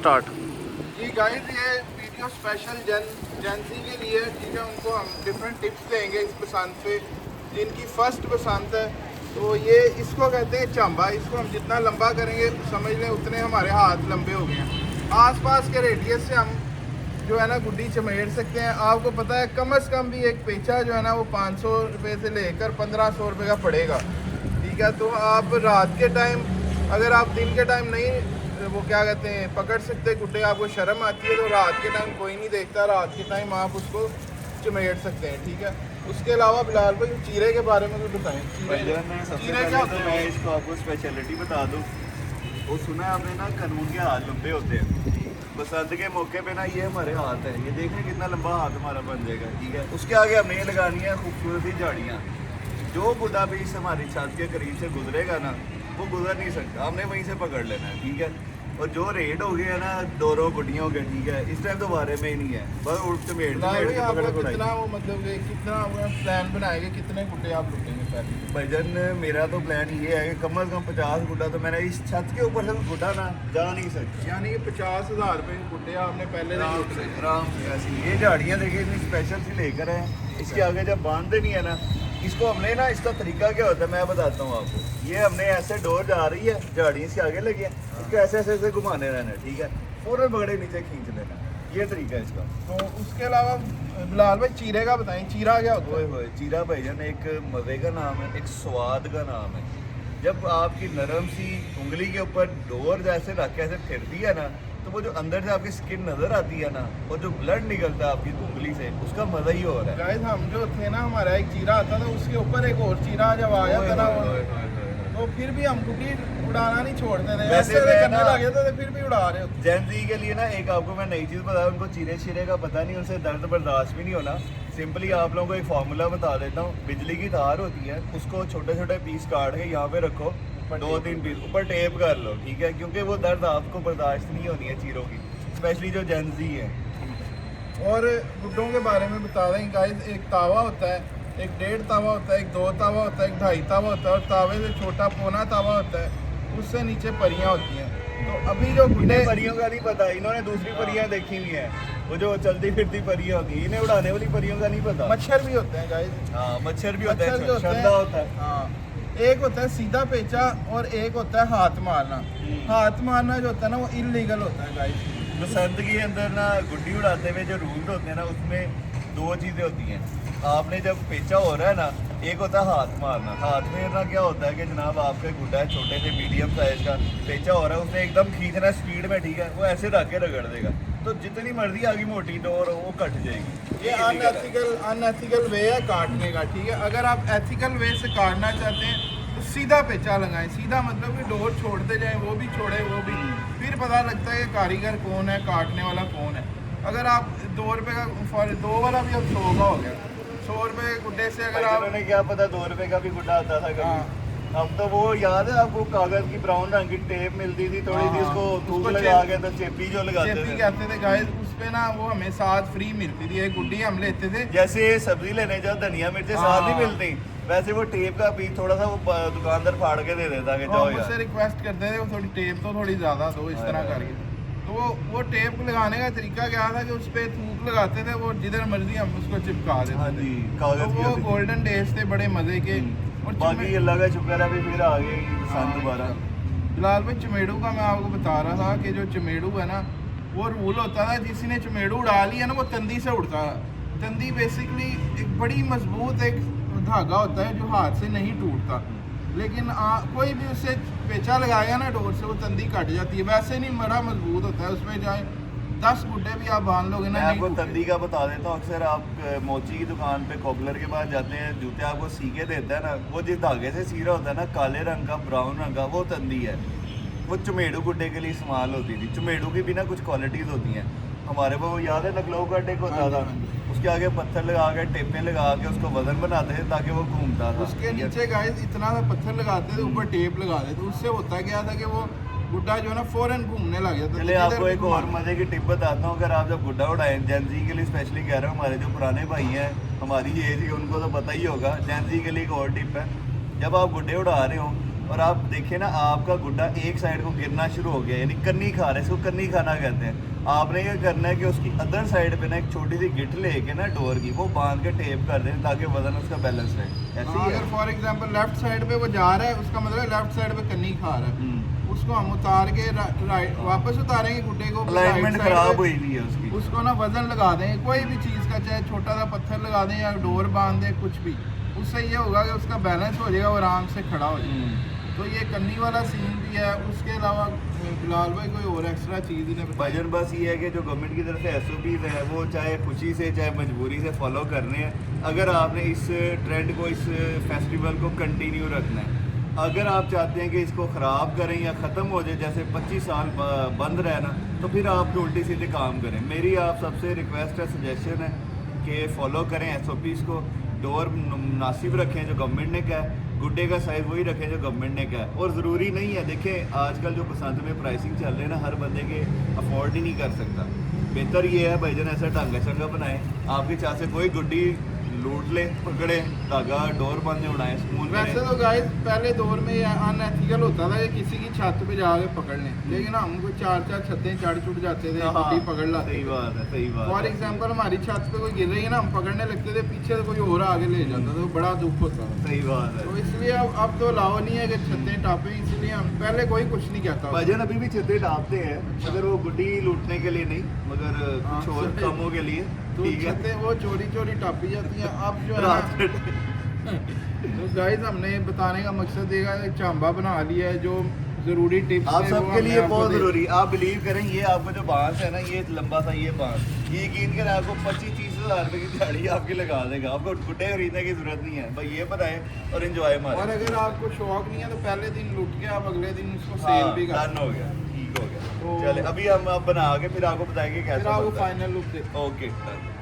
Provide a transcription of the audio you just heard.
Start. जी guys, ये video special Gen Z के लिए है। ठीक है, उनको हम डिफरेंट टिप्स देंगे इस बसंत पे, जिनकी फर्स्ट बसंत है। तो ये इसको कहते हैं चंबा। इसको हम जितना लंबा करेंगे समझ लें उतने हमारे हाथ लंबे हो गए हैं। आसपास के रेडियस से हम जो है ना गुड्डी चमेड़ सकते हैं। आपको पता है कम से कम भी एक पेचा जो है ना वो 500 रुपये से लेकर 1500 रुपये का पड़ेगा। ठीक है, तो आप रात के टाइम, अगर आप दिन के टाइम नहीं वो क्या कहते हैं पकड़ सकते गुड्डे, आपको शर्म आती है, तो रात के टाइम कोई नहीं देखता, रात के टाइम आप उसको चमेड़ सकते हैं। ठीक है, उसके अलावा बिलाल भाई चीरे के बारे में भी बताएं। चीरे क्या होता है? मैं इसको आपको स्पेशलिटी बता दूं। वो सुना है आपने ना, कानून के हाथ लंबे होते हैं। बसंत के मौके पे ना ये हमारे हाथ है, ये देखें कितना लंबा हाथ हमारा बन जाएगा। ठीक है, उसके आगे हमने ये लगानी है खूबसूरत ही झाड़ियाँ। जो बुढ़ा भी इस हमारी छत के करीब से गुजरेगा ना, वो गुजर नहीं सकता, हमने वहीं से पकड़ लेना है। ठीक है, और जो रेड हो गया है ना दोनों गुड्डियों के, ठीक है, इस टाइम तो बारे में ही नहीं है, बस उठ चमेड़ कितना वो मतलब कि कितना प्लान बनाएंगे, कितने गुड्डे आप लुटेंगे पहले? भाईजान मेरा तो प्लान ये है कि कम से कम 50 गुड्डा तो मैंने इस छत के ऊपर से गुड्डा ना जा नहीं सकती। यानी कि 50,000 रुपये गुड्डे आपने पहले आराम से ऐसी ये झाड़ियाँ देखिए इतनी स्पेशल सी लेकर है। इसके आगे जब बांधते नहीं है ना, इसको हमने ना, इसका तरीका क्या होता है मैं बताता हूँ आपको। ये हमने ऐसे डोर जा रही है, झाड़ी इसके आगे लगी है, इसको ऐसे ऐसे ऐसे घुमाने रहना है। ठीक है, फौरन बगड़े नीचे खींच लेना, ये तरीका है इसका। तो उसके अलावा बिलाल भाई चीरे का बताएं, चीरा क्या होता है? चीरा भाईजान एक मज़े का नाम है, एक स्वाद का नाम है। जब आपकी नरम सी उंगली के ऊपर डोर जैसे रख के ऐसे फिरती है ना, तो वो जो अंदर से आपकी स्किन नजर आती है ना, और जो ब्लड निकलता है आपकी उंगली से, उसका मजा ही और है। गाइस हम जो थे ना, हमारा एक चीरा आता था, उसके ऊपर एक और चीरा जब आया था ना, तो फिर भी हम गुड्डी उड़ाना नहीं छोड़ते थे, वैसे करने लगे थे, फिर भी उड़ा रहे होते। जेंजी के लिए ना एक आपको मैं नई चीज़ बता, उनको चीरे शीरे का पता नहीं, उनसे दर्द बर्दाश्त भी नहीं होना। सिंपली आप लोगों को एक फार्मूला बता देता हूँ। बिजली की तार होती है, उसको छोटे छोटे पीस काट के यहाँ पे रखो, 2-3 पीस ऊपर टेप कर लो। ठीक है, क्योंकि वो दर्द आपको बर्दाश्त नहीं होनी है चीरों की, स्पेशली जो जेंजी है। और गुड्डों के बारे में बता दें गाइस, एक तावा होता है, एक 1.5 तावा होता है, एक 2 तावा होता है, एक 2.5 तावा होता है, और तावे से छोटा पौना तावा होता है, उससे नीचे परियां होती हैं। तो अभी जो गुड्डे परियों का नहीं पता, इन्होंने दूसरी परियां देखी हुई है, वो जो चलती फिरती परियां होती है, इन्हें उड़ाने वाली परियों का नहीं पता। मच्छर भी होते हैं गाइस। हाँ, मच्छर भी होता है, होता होता है। हाँ, एक होता है सीधा पेचा और एक होता है हाथ मारना। हाथ मारना जो होता है ना, वो इलीगल होता है गाइस। बसंत के अंदर ना गुड्डी उड़ाते हुए जो रूल होते हैं ना, उसमें 2 चीज़ें होती हैं। आपने जब पेचा हो रहा है ना, एक होता है हाथ मारना। हाथ में क्या होता है कि जनाब आपके गुड्डा है छोटे से मीडियम साइज का, पेचा हो रहा है, उसने एकदम खींचना है स्पीड में। ठीक है, वो ऐसे रख के रगड़ देगा, तो जितनी मर्जी आगे मोटी डोर हो वो कट जाएगी। ये अनएथिकल वे है काटने का। ठीक है, अगर आप एथिकल वे से काटना चाहते हैं तो सीधा पेचा लगाएं। सीधा मतलब कि डोर छोड़ते जाएं, वो भी छोड़े वो भी, फिर पता लगता है कि कारीगर कौन है, काटने वाला कौन है। अगर आप 2 रुपये का 2 वाला भी अब 100 का हो गया, 100 रुपये के गुड्डे से अगर आप, क्या पता 2 रुपये का भी गुड्डा आता था कभी। हम तो वो याद है आपको, कागज की ब्राउन रंग की टेप मिलती थी थोड़ी सी, उसको थूक लगा के तो चेपी जो लगाते थे, कहते थे गाइस, उस पे ना वो हमें साथ फ्री मिलती थी, एक गुड्डी हम लेते थे। जैसे सब्जी लेने जाओ धनिया मिर्ची साथ ही मिलती, वैसे वो टेप का पीस थोड़ा सा वो दुकानदार फाड़ के दे देता कि जाओ यार। मुझसे रिक्वेस्ट करते थे वो थोड़ी टेप तो थोड़ी ज्यादा दो, इस तरह करके। तो वो टेप लगाने का तरीका क्या था कि उस पे थूक लगाते थे, वो जिधर मर्जी हम उसको चिपका देते थे। तो वो गोल्डन डेज थे बड़े मजे के। और बाकी अल्लाह का शुक्र है अभी फिर आ गई बसंत दोबारा। फिलहाल भाई चमेड़ू का मैं आपको बता रहा था कि जो चमेड़ू है ना, वो रूल होता था जिसने चमेड़ू उड़ा लिया ना, वो तंदी से उड़ता था। तंदी बेसिकली एक बड़ी मजबूत एक धागा होता है जो हाथ से नहीं टूटता, लेकिन कोई भी उससे पेचा लगाएगा ना डोर से, वो तंदी कट जाती है। वैसे नहीं, बड़ा मजबूत होता है, उसमें जाए 10 गुड्डे भी आप बांध लोगे ना। मैं आपको तंदी का बता देता हूँ। अक्सर आप मोची की दुकान पे कोबलर के पास जाते हैं, जूते आपको सी के देता है ना, वो जिस धागे से सी रहा होता है ना, काले रंग का ब्राउन रंग का, वो तंदी है। वो चमेड़ू गुड्डे के लिए इस्तेमाल होती थी। चमेड़ू की भी ना कुछ क्वालिटीज़ होती हैं। हमारे को याद है नकलो का टेक होता था, उसके आगे पत्थर लगा के टेपें लगा के उसको वजन बनाते थे ताकि वो घूमता था। उसके नीचे गाइस इतना सा पत्थर लगाते थे, ऊपर टेप लगा देते, उससे होता क्या था कि वो गुड्डा जो है ना फौरन घूमने लग जाता। चलिए आपको एक और मजे की टिप बताता हूँ। अगर आप जब गुड्डा उड़ाएं, जेंजी के लिए स्पेशली कह रहा हूँ, हमारे जो पुराने भाई हैं हमारी एज के, उनको तो पता ही होगा। जेंजी के लिए एक और टिप है, जब आप गुड्डे उड़ा रहे हो और आप देखिए ना आपका गुड्डा एक साइड को गिरना शुरू हो गया, यानी कन्नी खा रहा है, इसको कन्नी खाना कहते हैं। आपने ये करना है कि उसकी अदर साइड पे ना एक छोटी सी गिट लेके ना डोर की वो बांध के टेप कर दें ताकि वजन उसका बैलेंस रहे। ऐसे ही अगर है। फॉर एग्जांपल लेफ्ट साइड पे वो जा रहा है, उसका मतलब लेफ्ट साइड पे कन्नी खा रहा है, उसको हम उतार के राइट वापस उतारेंगे गुड्डे को, अलाइनमेंट right side खराब पे, हुई हुई है उसकी। उसको ना वजन लगा दें कोई भी चीज़ का, चाहे छोटा सा पत्थर लगा दें या डोर बांध दें, कुछ भी, उससे ये होगा कि उसका बैलेंस हो जाएगा, वो आराम से खड़ा हो जाएगा। तो ये कन्नी वाला सीन भी है। उसके अलावा बिलाल भाई कोई और एक्स्ट्रा चीज़ इन्हें बताइए। भजन बस ये है कि जो गवर्नमेंट की तरफ से SOPs है वो चाहे खुशी से चाहे मजबूरी से फॉलो करने हैं। अगर आपने इस ट्रेंड को, इस फेस्टिवल को कंटिन्यू रखना है, अगर आप चाहते हैं कि इसको ख़राब करें या ख़त्म हो जाए, जैसे 25 साल बंद रहना, तो फिर आप उल्टी सीधे काम करें। मेरी आप सबसे रिक्वेस्ट है, सजेशन है कि फॉलो करें SOPs को, डोर मुनासिब रखें जो गवर्नमेंट ने कहा है, गुड्डे का साइज़ वही रखें जो गवर्नमेंट ने कहा है। और ज़रूरी नहीं है, देखें आजकल जो बसंत में प्राइसिंग चल रही है ना, हर बंदे के अफोर्ड ही नहीं कर सकता। बेहतर ये है भाईजान ऐसा टांगा चंगा बनाए, आपकी चाह से कोई गुड्डी लूट ले, पकड़े, धागा डोर बंद उड़ाए, स्पून वैसे तो गाइस पहले दौर में अनएथिकल होता था कि किसी की छत पे जाके पकड़ लें, लेकिन हम कोई 4-4 छतें चढ़ चुट जाते थे, गुड्डी पकड़ लाते। सही बात है, सही बात फॉर है। एग्जांपल हमारी छत पे कोई गिर रही है ना, हम पकड़ने लगते थे, पीछे से कोई और आगे ले जाता था, तो बड़ा दुख होता था। सही बात है। तो इसलिए अब तो अलाव नहीं है कि छतें टापें, इसलिए हम पहले कोई कुछ नहीं कहता। भजन अभी भी छतें डालते हैं, मगर वो गुड्डी लूटने के लिए नहीं, मगर कुछ और सही। कामों के लिए। तो ठीक है। छतें वो चोरी चोरी टापी जाती हैं। अब जो है ना, तो गाइस हमने बताने का मकसद ये है, चांबा बना लिया है, जो ज़रूरी टिप्स आप हैं वो सबके हमने लिए आपको बहुत दे- ज़रूरी। आप बिलीव करें, ये आपका जो बांस है ना, ये लंबा सा ये बांस, ये यकीन करें आपको 25-30 हज़ार रुपये की दिहाड़ी आपकी लगा देगा। आपको गुड्डे खरीदने की जरूरत नहीं है, भाई ये बनाए और एंजॉय और मारे। अगर आपको शौक नहीं है तो पहले दिन लुट के आप अगले दिन उसको सेल भी कर, डन हो गया, ठीक हो गया। तो- चले अभी हम बना के फिर आपको बताएंगे फिर कैसा आपको बनता है। फाइनल लुक दे। Okay done.